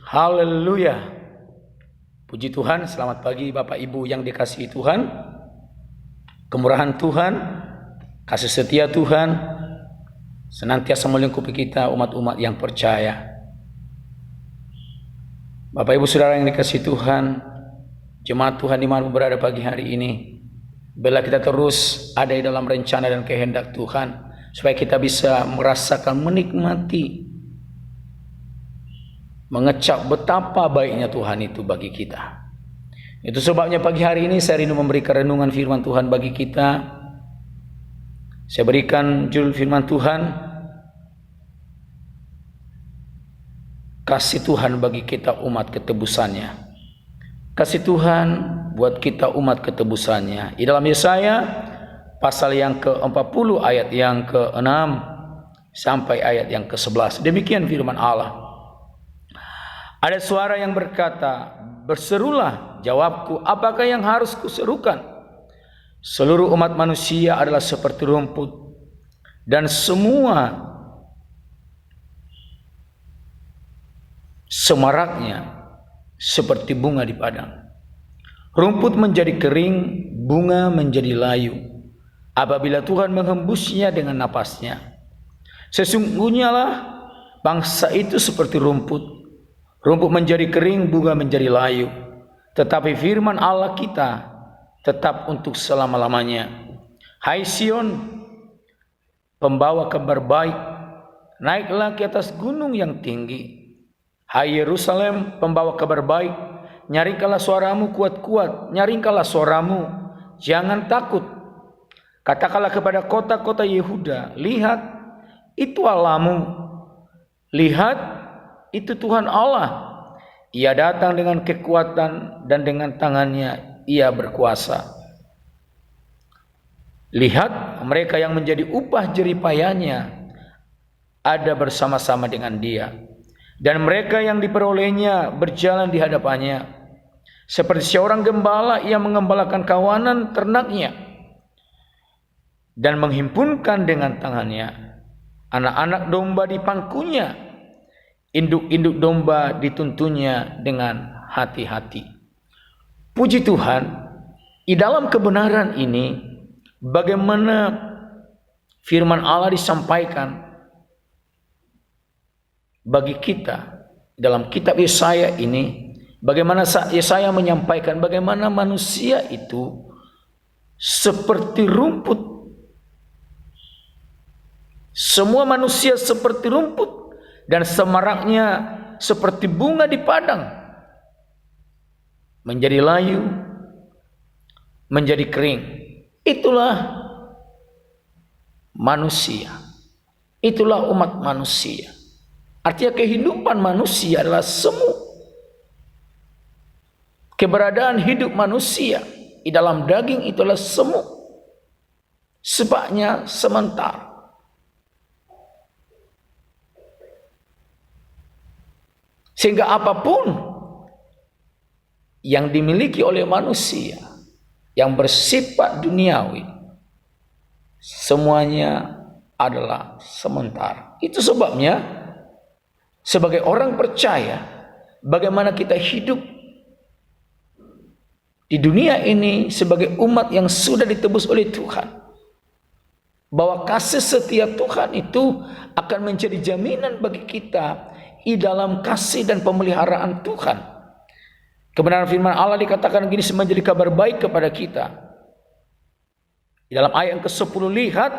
Haleluya. Puji Tuhan, selamat pagi Bapak Ibu yang dikasihi Tuhan. Kemurahan Tuhan, kasih setia Tuhan senantiasa melingkupi kita umat-umat yang percaya. Bapak Ibu Saudara yang dikasihi Tuhan, jemaat Tuhan dimanapun berada pagi hari ini, bila kita terus ada di dalam rencana dan kehendak Tuhan, supaya kita bisa merasakan, menikmati, mengecap betapa baiknya Tuhan itu bagi kita. Itu sebabnya pagi hari ini saya rindu memberikan renungan firman Tuhan bagi kita. Saya berikan judul firman Tuhan, kasih Tuhan bagi kita umat ketebusannya. Kasih Tuhan buat kita umat ketebusannya. Di dalam Yesaya pasal yang ke-40 ayat yang ke-6 sampai ayat yang ke-11. Demikian firman Allah. Ada suara yang berkata, berserulah, jawabku, apakah yang harus kuserukan? Seluruh umat manusia adalah seperti rumput, dan semua semaraknya seperti bunga di padang. Rumput menjadi kering, bunga menjadi layu, apabila Tuhan menghembusnya dengan napasnya. Sesungguhnya lah bangsa itu seperti rumput. Rumput menjadi kering, bunga menjadi layu, tetapi firman Allah kita tetap untuk selama-lamanya. Hai Sion, pembawa kabar baik, naiklah ke atas gunung yang tinggi. Hai Yerusalem, pembawa kabar baik, nyaringkanlah suaramu kuat-kuat, nyaringkanlah suaramu, jangan takut. Katakanlah kepada kota-kota Yehuda, lihat, itu Allahmu. Lihat, itu Tuhan Allah. Ia datang dengan kekuatan dan dengan tangannya ia berkuasa. Lihat, mereka yang menjadi upah jeripayanya ada bersama-sama dengan dia, dan mereka yang diperolehnya berjalan di hadapannya. Seperti seorang gembala, ia mengembalakan kawanan ternaknya dan menghimpunkan dengan tangannya anak-anak domba di pangkunya. Induk-induk domba dituntunnya dengan hati-hati. Puji Tuhan, di dalam kebenaran ini, bagaimana firman Allah disampaikan bagi kita dalam kitab Yesaya ini, bagaimana Yesaya menyampaikan bagaimana manusia itu seperti rumput. Semua manusia seperti rumput, dan semaraknya seperti bunga di padang, menjadi layu, menjadi kering. Itulah manusia, itulah umat manusia. Artinya kehidupan manusia adalah semu. Keberadaan hidup manusia di dalam daging itulah semu, sebabnya sementara. Sehingga apapun yang dimiliki oleh manusia yang bersifat duniawi, semuanya adalah sementara. Itu sebabnya sebagai orang percaya, bagaimana kita hidup di dunia ini sebagai umat yang sudah ditebus oleh Tuhan, bahwa kasih setia Tuhan itu akan menjadi jaminan bagi kita di dalam kasih dan pemeliharaan Tuhan. Kebenaran firman Allah dikatakan gini, menjadi kabar baik kepada kita. Di dalam ayat yang ke-10, lihat,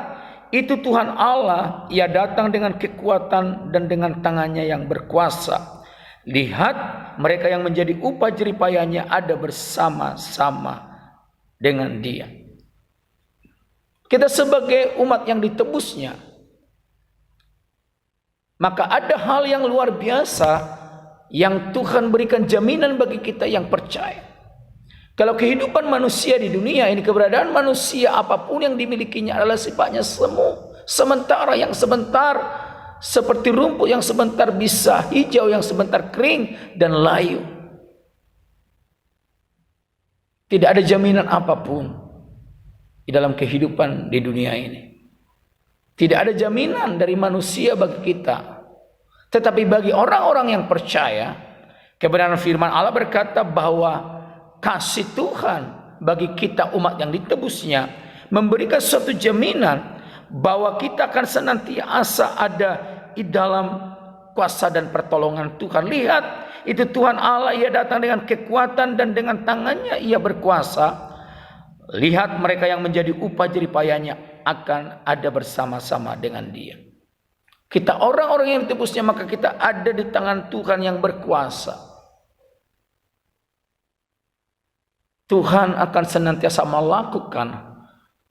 itu Tuhan Allah, ia datang dengan kekuatan dan dengan tangannya yang berkuasa. Lihat, mereka yang menjadi upah jeripayanya ada bersama-sama dengan dia. Kita sebagai umat yang ditebusnya, maka ada hal yang luar biasa yang Tuhan berikan jaminan bagi kita yang percaya. Kalau kehidupan manusia di dunia ini, keberadaan manusia apapun yang dimilikinya adalah sifatnya semu, sementara, yang sebentar seperti rumput, yang sebentar bisa hijau, yang sebentar kering dan layu. Tidak ada jaminan apapun di dalam kehidupan di dunia ini. Tidak ada jaminan dari manusia bagi kita. Tetapi bagi orang-orang yang percaya, Kebenaran firman Allah berkata bahwa kasih Tuhan bagi kita umat yang ditebusnya memberikan suatu jaminan bahwa kita akan senantiasa ada di dalam kuasa dan pertolongan Tuhan. Lihat, itu Tuhan Allah, ia datang dengan kekuatan dan dengan tangannya ia berkuasa. Lihat, mereka yang menjadi upah jeripayanya akan ada bersama-sama dengan dia. Kita orang-orang yang ditebusnya, maka kita ada di tangan Tuhan yang berkuasa. Tuhan akan senantiasa melakukan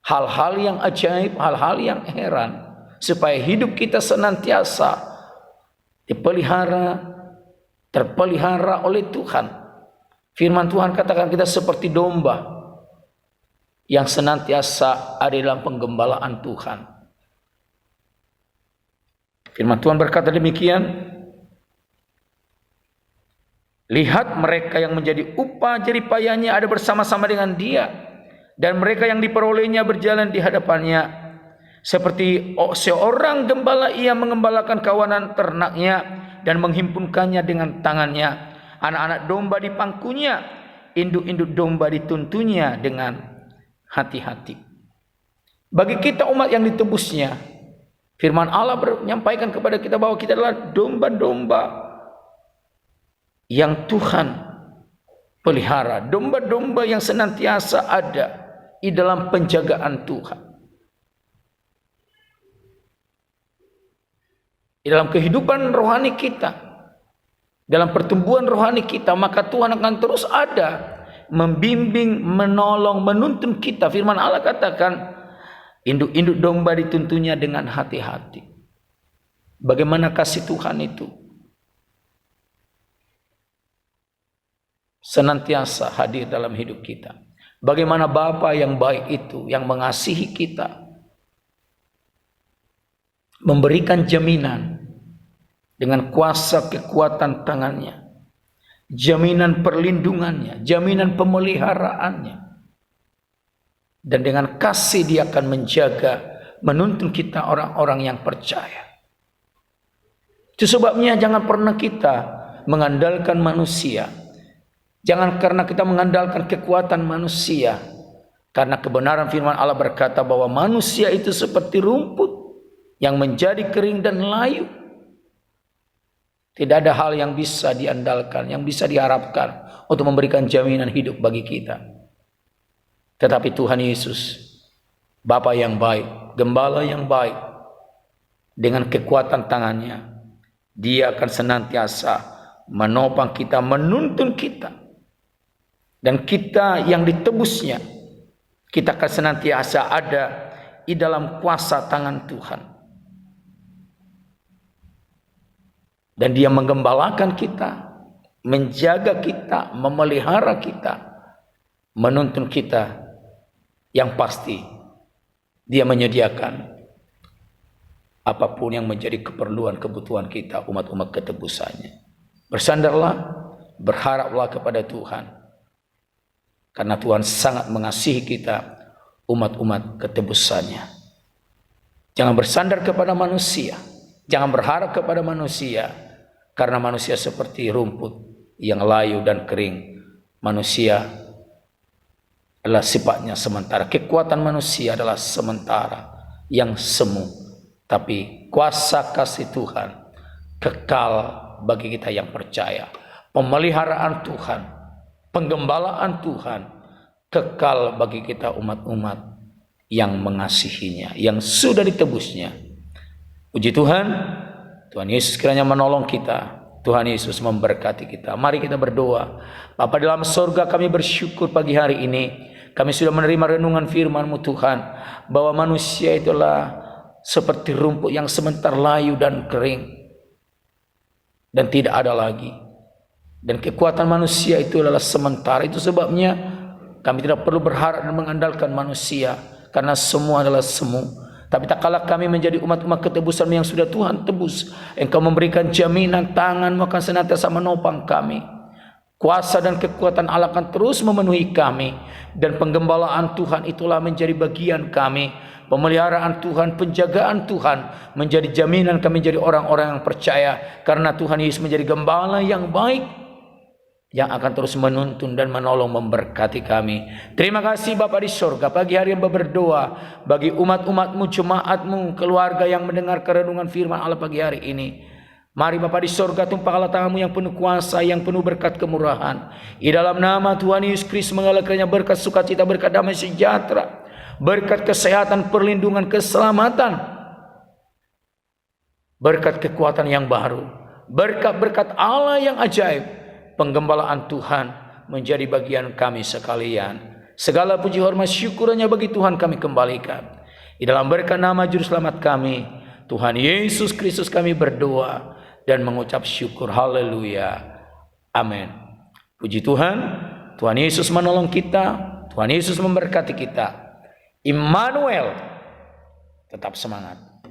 hal-hal yang ajaib, hal-hal yang heran, supaya hidup kita senantiasa terpelihara oleh Tuhan. Firman Tuhan katakan kita seperti domba yang senantiasa ada dalam penggembalaan Tuhan. Firman Tuhan berkata demikian. Lihat, mereka yang menjadi upah jeripayanya ada bersama-sama dengan dia, dan mereka yang diperolehnya berjalan di hadapannya. Seperti seorang gembala, ia mengembalakan kawanan ternaknya dan menghimpunkannya dengan tangannya. Anak-anak domba di pangkunya, induk-induk domba dituntunnya dengan hati-hati. Bagi kita umat yang ditebusnya, firman Allah menyampaikan kepada kita bahwa kita adalah domba-domba yang Tuhan pelihara, domba-domba yang senantiasa ada di dalam penjagaan Tuhan. Di dalam kehidupan rohani kita, dalam pertumbuhan rohani kita, maka Tuhan akan terus ada membimbing, menolong, menuntun kita. Firman Allah katakan, induk-induk domba dituntunnya dengan hati-hati. Bagaimana kasih Tuhan itu senantiasa hadir dalam hidup kita. Bagaimana Bapa yang baik itu, yang mengasihi kita, memberikan jaminan dengan kuasa kekuatan tangannya, jaminan perlindungannya, jaminan pemeliharaannya, dan dengan kasih dia akan menjaga, menuntun kita orang-orang yang percaya. Itu sebabnya jangan pernah kita mengandalkan manusia. Jangan karena kita mengandalkan kekuatan manusia. Karena kebenaran firman Allah berkata bahwa manusia itu seperti rumput yang menjadi kering dan layu. Tidak ada hal yang bisa diandalkan, yang bisa diharapkan untuk memberikan jaminan hidup bagi kita. Tetapi Tuhan Yesus, Bapa yang baik, Gembala yang baik, dengan kekuatan tangannya, dia akan senantiasa menopang kita, menuntun kita. Dan kita yang ditebusnya, kita akan senantiasa ada di dalam kuasa tangan Tuhan. Dan dia menggembalakan kita, menjaga kita, memelihara kita, menuntun kita. Yang pasti, dia menyediakan apapun yang menjadi keperluan, kebutuhan kita, umat-umat ketebusannya. Bersandarlah, berharaplah kepada Tuhan. Karena Tuhan sangat mengasihi kita, umat-umat ketebusannya. Jangan bersandar kepada manusia. Jangan berharap kepada manusia. Karena manusia seperti rumput yang layu dan kering. Manusia adalah sifatnya sementara. Kekuatan manusia adalah sementara, yang semu. Tapi kuasa kasih Tuhan kekal bagi kita yang percaya. Pemeliharaan Tuhan, penggembalaan Tuhan kekal bagi kita umat-umat yang mengasihinya, yang sudah ditebusnya. Puji Tuhan, Tuhan Yesus kiranya menolong kita. Tuhan Yesus memberkati kita. Mari kita berdoa. Bapa di dalam surga, kami bersyukur pagi hari ini. Kami sudah menerima renungan firman-Mu Tuhan, bahwa manusia itulah seperti rumput yang sebentar layu dan kering, dan tidak ada lagi. Dan kekuatan manusia itu adalah sementara. Itu sebabnya kami tidak perlu berharap dan mengandalkan manusia, karena semua adalah semu. Tapi tak kalah kami menjadi umat-umat ketebusan yang sudah Tuhan tebus, Engkau memberikan jaminan tangan-Mu akan senantiasa menopang kami. Kuasa dan kekuatan Allah akan terus memenuhi kami, dan penggembalaan Tuhan itulah menjadi bagian kami. Pemeliharaan Tuhan, penjagaan Tuhan menjadi jaminan kami menjadi orang-orang yang percaya, karena Tuhan Yesus menjadi gembala yang baik. yang akan terus menuntun dan menolong memberkati kami. Terima kasih Bapa di sorga, pagi hari yang berdoa bagi umat-umat-Mu, jemaat-Mu, keluarga yang mendengar kerenungan firman Allah pagi hari ini. Mari Bapa di sorga, tumpahkanlah tangan-Mu yang penuh kuasa, yang penuh berkat kemurahan. Di dalam nama Tuhan Yesus Kristus mengalahkannya berkat sukacita, berkat damai sejahtera, berkat kesehatan, perlindungan, keselamatan, berkat kekuatan yang baru, berkat-berkat Allah yang ajaib. Penggembalaan Tuhan menjadi bagian kami sekalian. Segala puji hormat syukur hanya bagi Tuhan kami kembalikan. Di dalam berkat nama Juru Selamat kami, Tuhan Yesus Kristus, kami berdoa dan mengucap syukur. Haleluya. Amin. Puji Tuhan. Tuhan Yesus menolong kita. Tuhan Yesus memberkati kita. Immanuel. Tetap semangat.